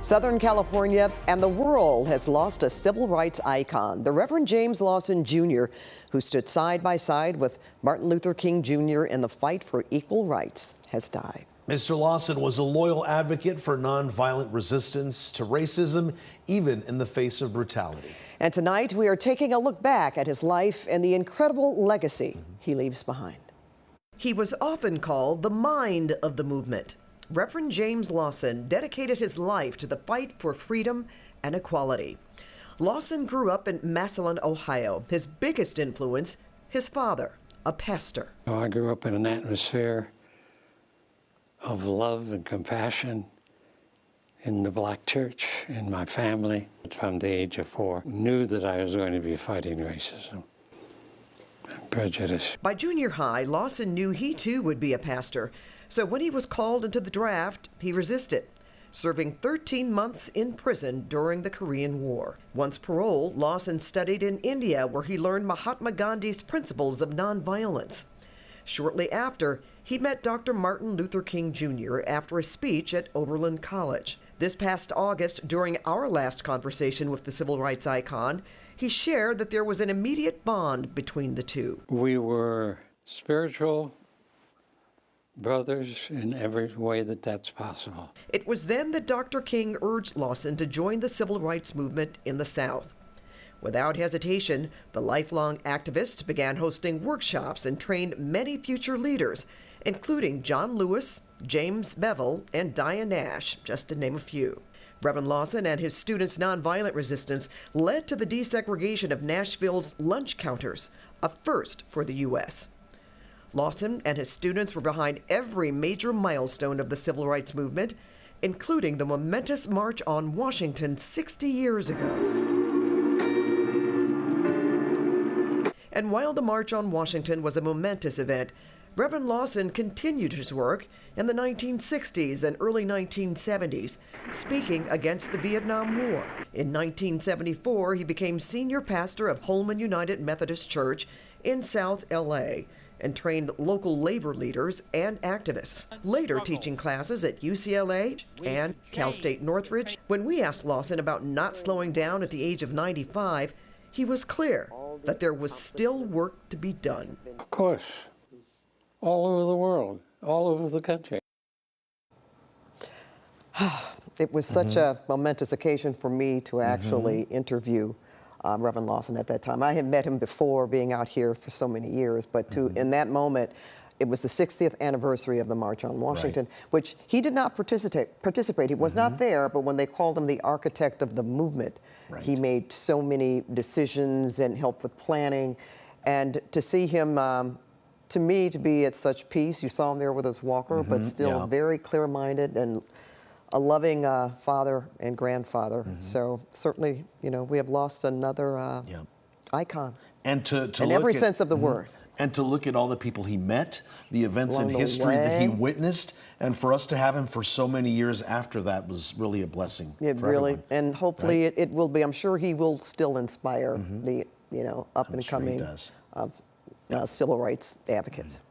Southern California and the world has lost a civil rights icon. The Reverend James Lawson Jr., who stood side by side with Martin Luther King Jr. in the fight for equal rights, has died. Mr. Lawson was a loyal advocate for nonviolent resistance to racism, even in the face of brutality. And tonight we are taking a look back at his life and the incredible legacy he leaves behind. He was often called the mind of the movement. Reverend James Lawson dedicated his life to the fight for freedom and equality. Lawson grew up in Massillon, Ohio. His biggest influence, his father, a pastor. I grew up in an atmosphere of love and compassion in the black church, in my family. From the age of 4, knew that I was going to be fighting racism and prejudice. By junior high, Lawson knew he too would be a pastor. So when he was called into the draft, he resisted, serving 13 months in prison during the Korean War. Once paroled, Lawson studied in India, where he learned Mahatma Gandhi's principles of nonviolence. Shortly after, he met Dr. Martin Luther King Jr. after a speech at Oberlin College. This past August, during our last conversation with the civil rights icon, he shared that there was an immediate bond between the two. We were spiritual brothers in every way that that's possible. It was then that Dr. King urged Lawson to join the civil rights movement in the South. Without hesitation, the lifelong activist began hosting workshops and trained many future leaders, including John Lewis, James Bevel, and Diane Nash, just to name a few. Reverend Lawson and his students' nonviolent resistance led to the desegregation of Nashville's lunch counters, a first for the U.S. Lawson and his students were behind every major milestone of the civil rights movement, including the momentous March on Washington 60 years ago. And while the March on Washington was a momentous event, Reverend Lawson continued his work in the 1960s and early 1970s, speaking against the Vietnam War. In 1974, he became senior pastor of Holman United Methodist Church in South L.A., and trained local labor leaders and activists, later teaching classes at UCLA and Cal State Northridge. When we asked Lawson about not slowing down at the age of 95, he was clear that there was still work to be done. Of course, all over the world, all over the country. It was such a momentous occasion for me to actually interview Reverend Lawson at that time. I had met him before, being out here for so many years, but in that moment, it was the 60th anniversary of the March on Washington, which he did not participate. He was not there, but when they called him the architect of the movement, he made so many decisions and helped with planning. And to see him, to me, to be at such peace, you saw him there with his walker, but still very clear-minded and a loving father and grandfather. So certainly, you know, we have lost another icon. And to in every sense of the word. And to look at all the people he met, the events in history that he witnessed, and for us to have him for so many years after that was really a blessing. It for really, everyone. and hopefully it will be. I'm sure he will still inspire the up and coming civil rights advocates.